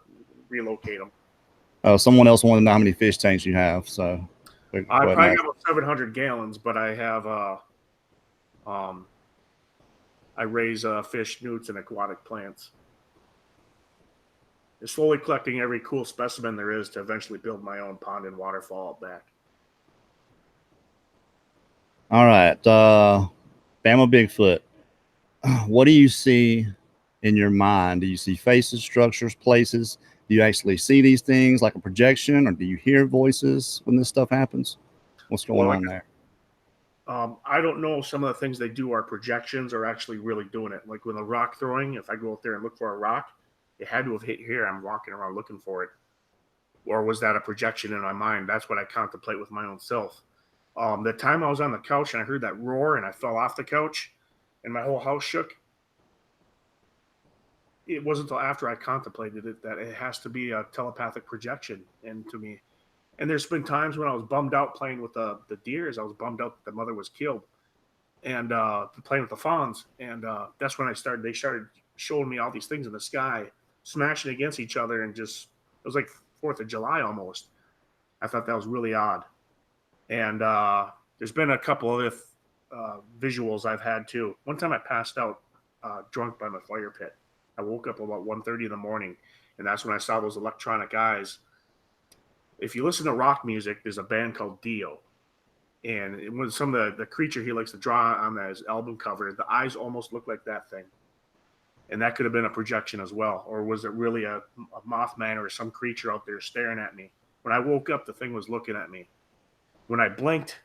relocate them. Someone else wanted to know how many fish tanks you have. So I probably got about 700 gallons, but I have I raise fish, newts, and aquatic plants. I'm slowly collecting every cool specimen there is to eventually build my own pond and waterfall out back. All right. Bama Bigfoot. What do you see in your mind? Do you see faces, structures, places? Do you actually see these things like a projection, or do you hear voices when this stuff happens? What's going on there? I don't know if some of the things they do are projections or actually really doing it. Like with a rock throwing, if I go out there and look for a rock, it had to have hit here. I'm walking around looking for it. Or was that a projection in my mind? That's what I contemplate with my own self. The time I was on the couch and I heard that roar and I fell off the couch and my whole house shook, it wasn't until after I contemplated it that it has to be a telepathic projection into me. And there's been times when I was bummed out playing with the deers. I was bummed out that the mother was killed, and playing with the fawns. And that's when they started showing me all these things in the sky, smashing against each other, and just it was like 4th of July almost. I thought that was really odd. And there's been a couple of visuals I've had too. One time I passed out drunk by my fire pit. I woke up about 1:30 in the morning, and that's when I saw those electronic eyes. If you listen to rock music, there's a band called Dio. And when some of the creature he likes to draw on his album cover, the eyes almost look like that thing. And that could have been a projection as well. Or was it really a Mothman or some creature out there staring at me? When I woke up, the thing was looking at me. When I blinked,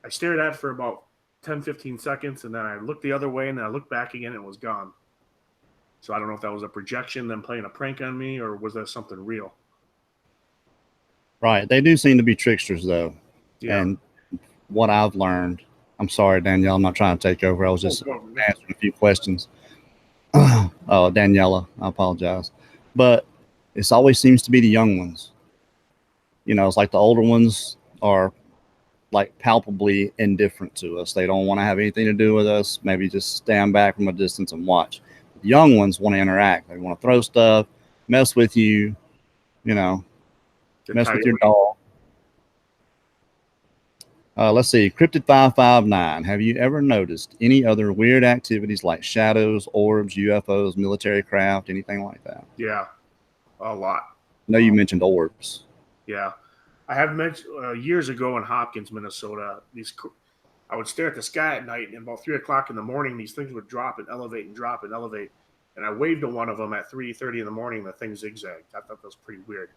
I stared at it for about 10, 15 seconds, and then I looked the other way, and then I looked back again, and it was gone. So I don't know if that was a projection, them playing a prank on me, or was that something real? Right. They do seem to be tricksters, though. Yeah. And what I've learned, I'm sorry, Danielle, I'm not trying to take over. I was just answering a few questions. Oh, Daniela, I apologize. But it always seems to be the young ones. You know, it's like the older ones are like palpably indifferent to us. They don't want to have anything to do with us. Maybe just stand back from a distance and watch. young ones want to interact. They want to throw stuff, mess with you, you know, mess with your dog. Let's see. Cryptid 559. Have you ever noticed any other weird activities like shadows, orbs, UFOs, military craft, anything like that? Yeah, a lot. I know you mentioned orbs. Yeah, I have mentioned years ago in Hopkins, Minnesota. I would stare at the sky at night, and about 3 o'clock in the morning, these things would drop and elevate and drop and elevate. And I waved to one of them at 3:30 in the morning. The thing zigzagged. I thought that was pretty weird.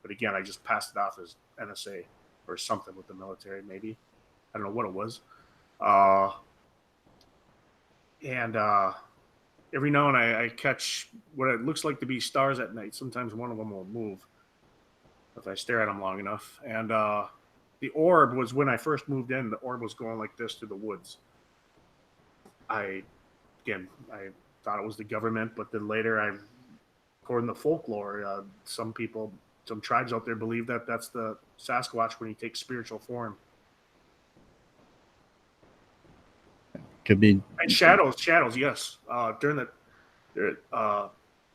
But again, I just passed it off as NSA or something with the military, maybe. I don't know what it was. And every now and then I catch what it looks like to be stars at night. Sometimes one of them will move if I stare at them long enough. And the orb was when I first moved in. The orb was going like this through the woods. I thought it was the government, but then later, according to folklore, some tribes out there believe that that's the Sasquatch when he takes spiritual form. Could be. And shadows, yes.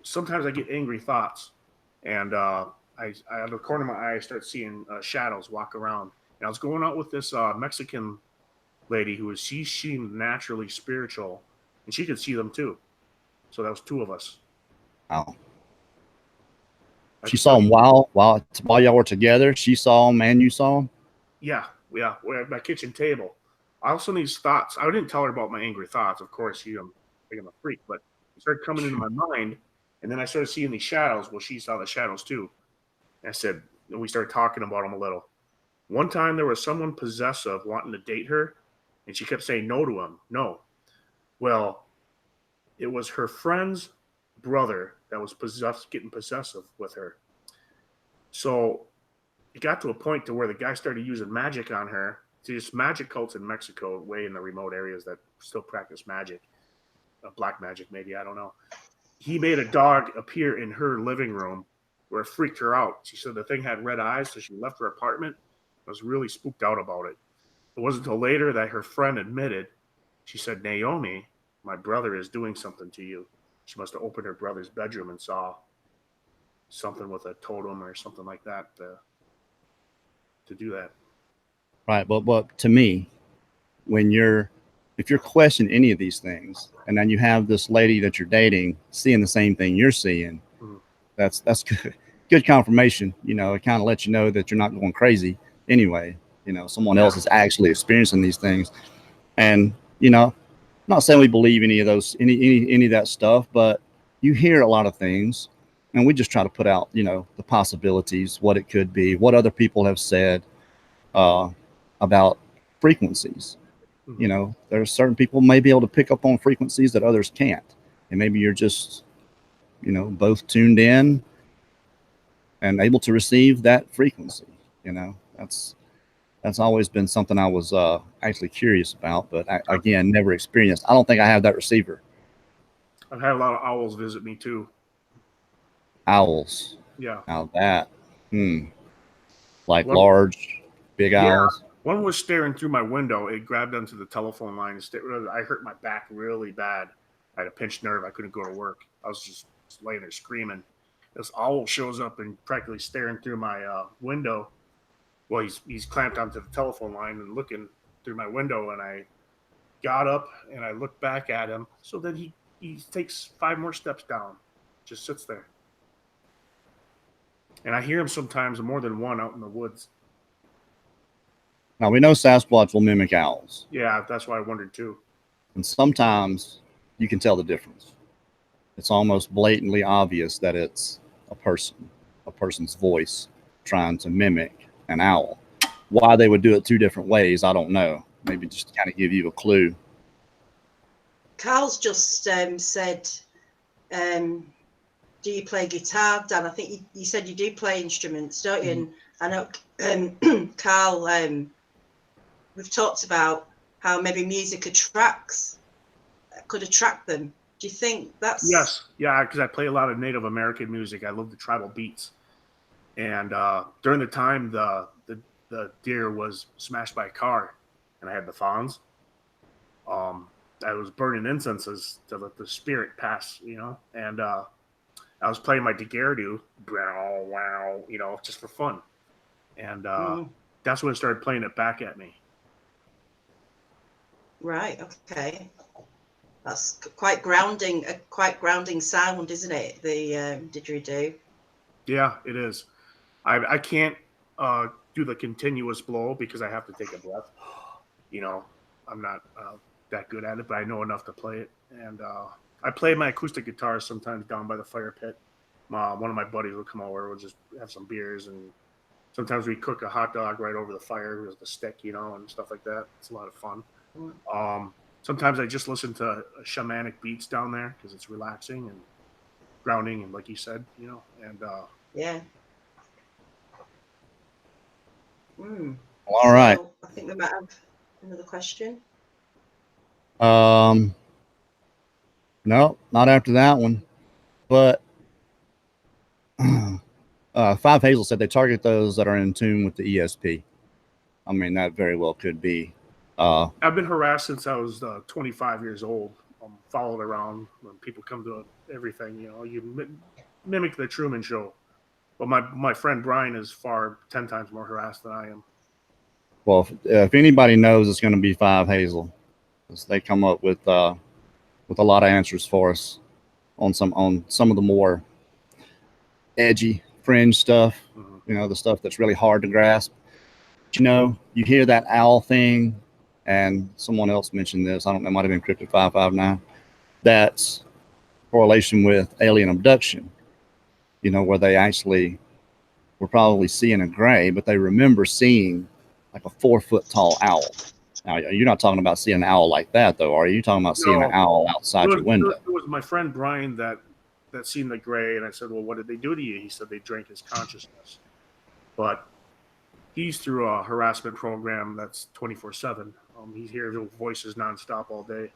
Sometimes I get angry thoughts, and I out of the corner of my eye, I start seeing shadows walk around. And I was going out with this Mexican lady she seemed naturally spiritual, and she could see them too. So that was two of us. Wow. She saw him while y'all were together. She saw him and you saw him. Yeah. We're at my kitchen table. I also need thoughts. I didn't tell her about my angry thoughts. Of course, I'm a freak, but it started coming into my mind, and then I started seeing these shadows. Well, she saw the shadows too. And we started talking about them a little. One time there was someone possessive wanting to date her, and she kept saying no to him. No. Well, it was her friend's brother that was getting possessive with her. So it got to a point to where the guy started using magic on her. There's magic cults in Mexico, way in the remote areas that still practice magic. Black magic, maybe, I don't know. He made a dog appear in her living room where it freaked her out. She said the thing had red eyes, so she left her apartment. I was really spooked out about it. It wasn't until later that her friend admitted. She said, Naomi, my brother is doing something to you. She must have opened her brother's bedroom and saw something with a totem or something like that to do that. Right, but to me, if you're questioning any of these things, and then you have this lady that you're dating seeing the same thing you're seeing, that's good confirmation. It kind of lets you know that you're not going crazy anyway. Someone else is actually experiencing these things, and I'm not saying we believe any of that stuff, but you hear a lot of things, and we just try to put out the possibilities, what it could be, what other people have said about frequencies. There's certain people may be able to pick up on frequencies that others can't, and maybe you're just both tuned in and able to receive that frequency. That's always been something I was actually curious about, but again, never experienced. I don't think I have that receiver. I've had a lot of owls visit me too. Owls? Yeah. Now that large, big owls. One was staring through my window. It grabbed onto the telephone line. I hurt my back really bad. I had a pinched nerve. I couldn't go to work. I was just laying there screaming. This owl shows up and practically staring through my window. Well, he's clamped onto the telephone line and looking through my window. And I got up and I looked back at him. So then he takes 5 more steps down, just sits there. And I hear him sometimes, more than one, out in the woods. Now, we know Sasquatch will mimic owls. Yeah, that's why I wondered too. And sometimes you can tell the difference. It's almost blatantly obvious that it's a person's voice trying to mimic an owl. Why they would do it 2 different ways, I don't know. Maybe just to kind of give you a clue. Carl's just said, do you play guitar, Dan? I think you said you do play instruments, don't you? And I know, Carl, we've talked about how maybe music could attract them. Do you think that's... Yes. Yeah, because I play a lot of Native American music. I love the tribal beats. And during the time the deer was smashed by a car and I had the fawns, I I was burning incenses to let the spirit pass, and I was playing my Daguerreotypes, wow, just for fun. And that's when it started playing it back at me. Right, okay. That's quite grounding, a quite grounding sound, isn't it? The didgeridoo. Yeah, it is. I can't do the continuous blow because I have to take a breath. I'm not that good at it, but I know enough to play it. And I play my acoustic guitar sometimes down by the fire pit. One of my buddies will come over. We'll just have some beers, and sometimes we cook a hot dog right over the fire with the stick, and stuff like that. It's a lot of fun. Sometimes I just listen to shamanic beats down there because it's relaxing and grounding, and like you said, and yeah. All right. So I think we might have another question. No, not after that one. But Five Hazel said they target those that are in tune with the ESP. I mean, that very well could be. I've been harassed since I was 25 years old. I'm followed around when people come to everything. You mimic the Truman Show. But my friend Brian is 10 times more harassed than I am. Well, if anybody knows, it's going to be Five Hazel. They come up with a lot of answers for us on some of the more edgy fringe stuff. Mm-hmm. The stuff that's really hard to grasp. But, you hear that owl thing, and someone else mentioned this. I don't know, it might have been Cryptid 559. That's correlation with alien abduction. Where they actually were probably seeing a gray, but they remember seeing like a 4-foot tall owl. Now, you're not talking about seeing an owl like that, though, are you? You're talking about seeing an owl outside your window. It was my friend Brian that seen the gray, and I said, well, what did they do to you? He said they drank his consciousness. But he's through a harassment program that's 24/7. He's hears voices nonstop all day.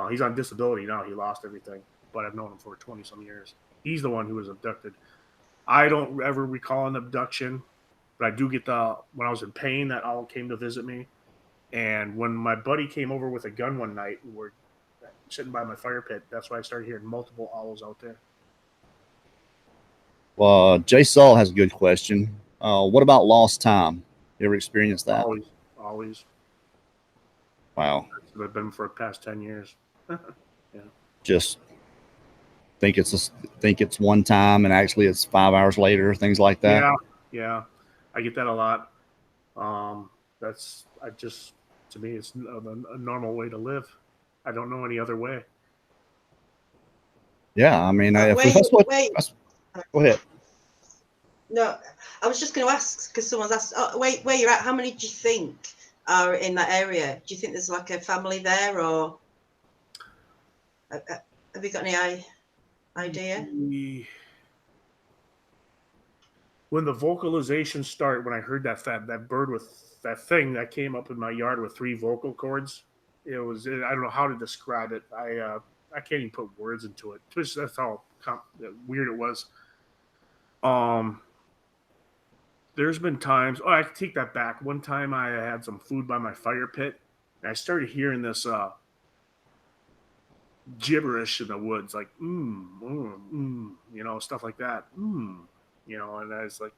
He's on disability now. He lost everything, but I've known him for 20-some years. He's the one who was abducted. I don't ever recall an abduction, but I do get when I was in pain, that owl came to visit me. And when my buddy came over with a gun one night, and we're sitting by my fire pit, that's why I started hearing multiple owls out there. Well, Jay Saul has a good question. What about lost time? You ever experienced that? Always. Wow. I've been for the past 10 years. Yeah. Just think it's one time, and actually it's 5 hours later, things like that. Yeah. I get that a lot. To me, it's a normal way to live. I don't know any other way. Yeah, I mean, go ahead. No, I was just going to ask because someone's asked. Oh, where you're at? How many do you think are in that area? Do you think there's like a family there, or have you got any idea? When the vocalization started, when I heard that bird with that thing that came up in my yard with 3 vocal cords, I don't know how to describe it. I can't even put words into it. That's how weird it was. There's been times. Oh, I take that back. One time I had some food by my fire pit, and I started hearing this gibberish in the woods, like stuff like that. And I was like,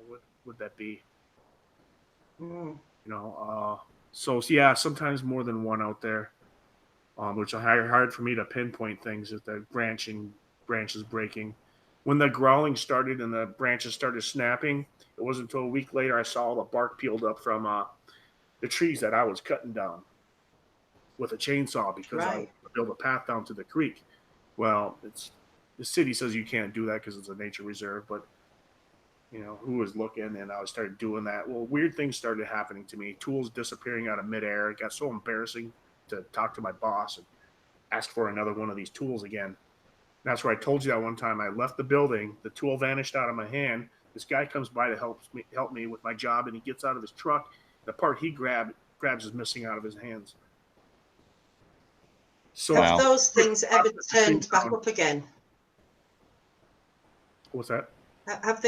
what would that be? So yeah, sometimes more than one out there, which are hard for me to pinpoint things if the branches breaking. When the growling started and the branches started snapping, it wasn't until a week later I saw all the bark peeled up from the trees that I was cutting down with a chainsaw because I built a path down to the creek. Well, the city says you can't do that because it's a nature reserve, but who was looking, and I started doing that. Well, weird things started happening to me. Tools disappearing out of midair. It got so embarrassing to talk to my boss and ask for another one of these tools again. And that's where I told you that one time I left the building. The tool vanished out of my hand. This guy comes by to help me with my job, and he gets out of his truck. The part he grabs is missing out of his hands. So have those things ever turned back up again? What's that? Have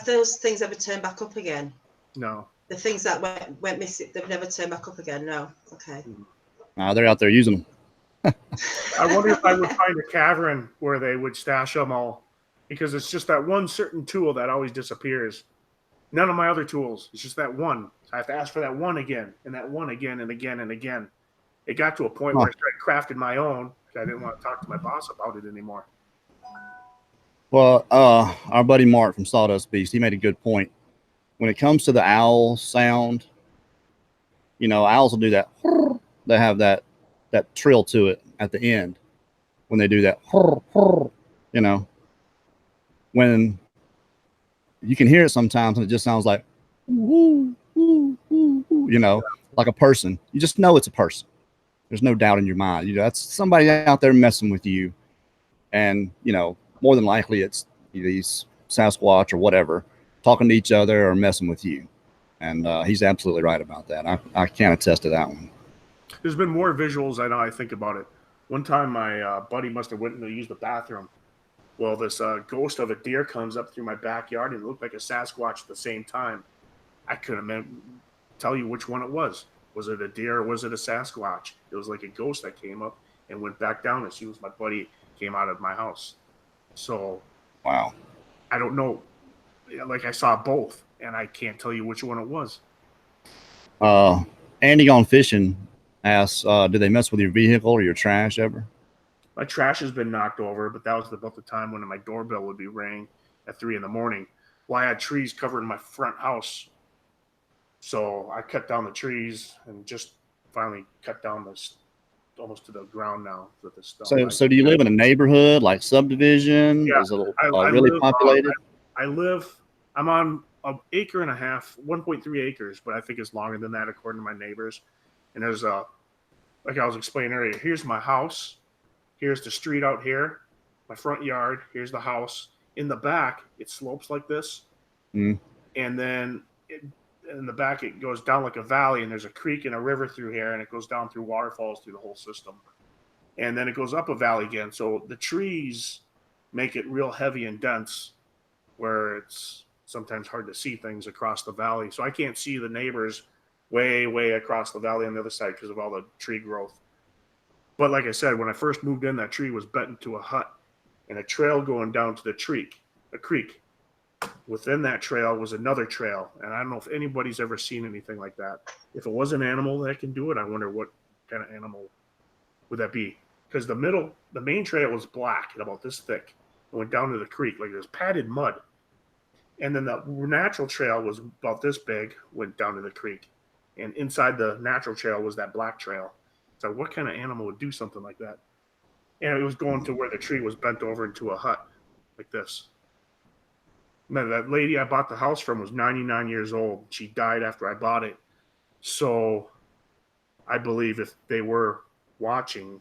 those things ever turned back up again? No. The things that went missing, they've never turned back up again. No. Okay. They're out there using them. I wonder if I would find a cavern where they would stash them all, because it's just that one certain tool that always disappears. None of my other tools. It's just that one. I have to ask for that one again, and that one again, and again, and again. It got to a point where I started crafting my own. I didn't want to talk to my boss about it anymore. Well, our buddy Mark from Sawdust Beast, he made a good point. When it comes to the owl sound, you know, owls will do that. They have that trill to it at the end when they do that. You know, when you can hear it sometimes and it just sounds like, you know, like a person. You just know it's a person. There's no doubt in your mind. You know, that's somebody out there messing with you. And, you know, more than likely it's these Sasquatch or whatever talking to each other or messing with you. And he's absolutely right about that. I can't attest to that one. There's been more visuals. I know. I think about it. One time my buddy must have went to use the bathroom. Well, this ghost of a deer comes up through my backyard and it looked like a Sasquatch at the same time. I couldn't tell you which one it was. Was it a deer or was it a Sasquatch? It was like a ghost that came up and went back down as soon as my buddy came out of my house. So, wow. I don't know. Like, I saw both, and I can't tell you which one it was. Andy Gone Fishing asks, do they mess with your vehicle or your trash ever? My trash has been knocked over, but that was about the time when my doorbell would be ringing at 3 a.m. Well, I had trees covering my front house. So I cut down the trees and just finally cut down this almost to the ground now with this stone. So do you live in a neighborhood, like subdivision? Yeah, Is it I really live, populated? I'm on an acre and a half, 1.3 acres, but I think it's longer than that according to my neighbors. And there's like I was explaining earlier, here's my house. Here's the street out here, my front yard. Here's the house. In the back, it slopes like this. Mm. And then in the back, it goes down like a valley, and there's a creek and a river through here, and it goes down through waterfalls through the whole system. And then it goes up a valley again. So the trees make it real heavy and dense, where it's sometimes hard to see things across the valley. So I can't see the neighbors way, way across the valley on the other side because of all the tree growth. But like I said, when I first moved in, that tree was bent into a hut and a trail going down to the creek. Within that trail was another trail. And I don't know if anybody's ever seen anything like that. If it was an animal that can do it, I wonder what kind of animal would that be? Because the main trail was black and about this thick. It went down to the creek like it was padded mud. And then the natural trail was about this big, went down to the creek. And inside the natural trail was that black trail. So what kind of animal would do something like that? And it was going to where the tree was bent over into a hut like this. Man, that lady I bought the house from was 99 years old. She died after I bought it. So I believe if they were watching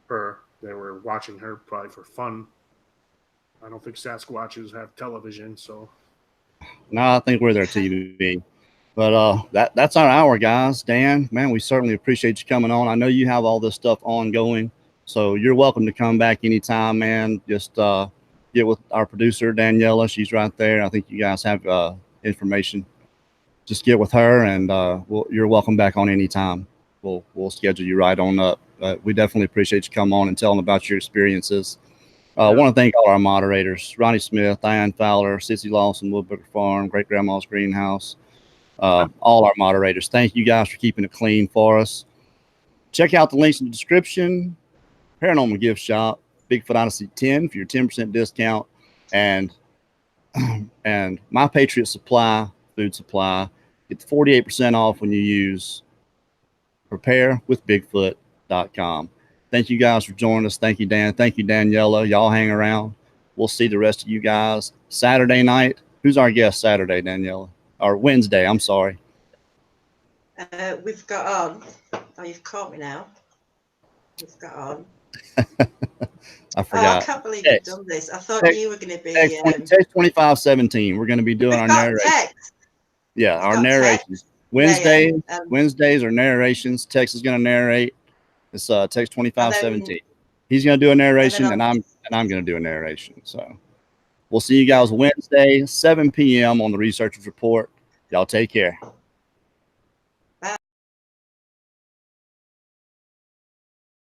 her, they were watching her probably for fun. I don't think Sasquatches have television, so. No, I think we're their TV. But that's our hour, guys. Dan, man, we certainly appreciate you coming on. I know you have all this stuff ongoing, so you're welcome to come back anytime, man. Just get with our producer, Daniela. She's right there. I think you guys have information. Just get with her, and you're welcome back on anytime. We'll schedule you right on up. We definitely appreciate you coming on and telling about your experiences. I want to thank all our moderators, Ronnie Smith, Diane Fowler, Sissy Lawson, Woodbury Farm, Great Grandma's Greenhouse. All our moderators, thank you guys for keeping it clean for us. Check out the links in the description. Paranormal Gift Shop, Bigfoot Odyssey 10 for your 10% discount, and my Patriot Supply food supply. Get the 48% off when you use preparewithbigfoot.com. Thank you guys for joining us. Thank you, Dan. Thank you, Daniela. Y'all hang around. We'll see the rest of you guys Saturday night. Who's our guest Saturday, Daniela? Or Wednesday, I'm sorry. We've got on. Oh, you've caught me now. We've got on. I forgot. I can't believe you've done this. I thought you were going to be. Text 2517. We're going to be doing our narration. Text. Yeah, our narrations. Wednesdays are narrations. Tex is going to narrate. It's text 2517. He's going to do a narration, and I'm going to do a narration. So we'll see you guys Wednesday, 7 p.m. on the Researchers Report. Y'all take care.